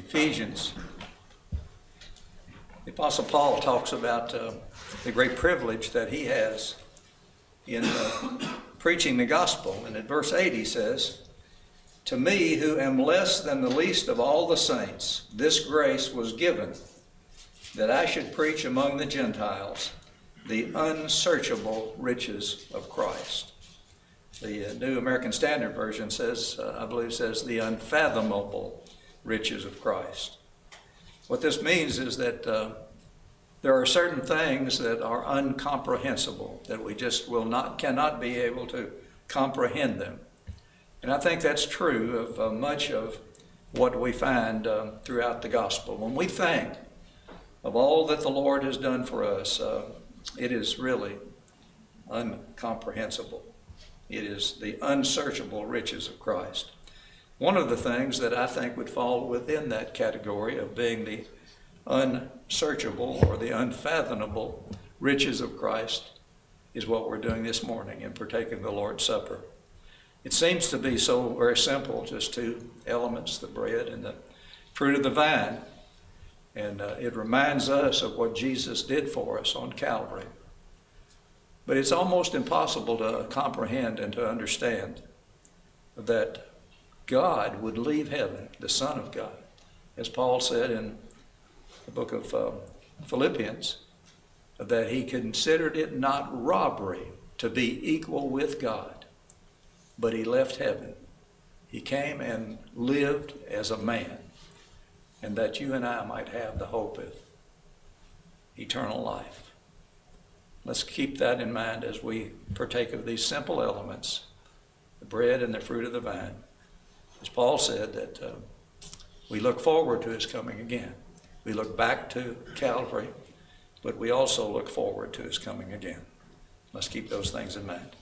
Ephesians, the Apostle Paul talks about the great privilege that he has in preaching the gospel. And in verse 8 he says, "To me, who am less than the least of all the saints, this grace was given, that I should preach among the Gentiles the unsearchable riches of Christ." The New American Standard Version says, I believe says, the unfathomable riches of Christ. What this means is that there are certain things that are incomprehensible, that we just cannot be able to comprehend them. And I think that's true of much of what we find throughout the gospel. When we think of all that the Lord has done for us, it is really incomprehensible. It is the unsearchable riches of Christ. One of the things that I think would fall within that category of being the unsearchable or the unfathomable riches of Christ is what we're doing this morning in partaking of the Lord's Supper. It seems to be so very simple, just two elements, the bread and the fruit of the vine. And it reminds us of what Jesus did for us on Calvary. But it's almost impossible to comprehend and to understand that God would leave heaven, the Son of God, as Paul said in the book of Philippians, that he considered it not robbery to be equal with God, but he left heaven. He came and lived as a man, and that you and I might have the hope of eternal life. Let's keep that in mind as we partake of these simple elements, the bread and the fruit of the vine. As Paul said, that we look forward to his coming again. We look back to Calvary, but we also look forward to his coming again. Let's keep those things in mind.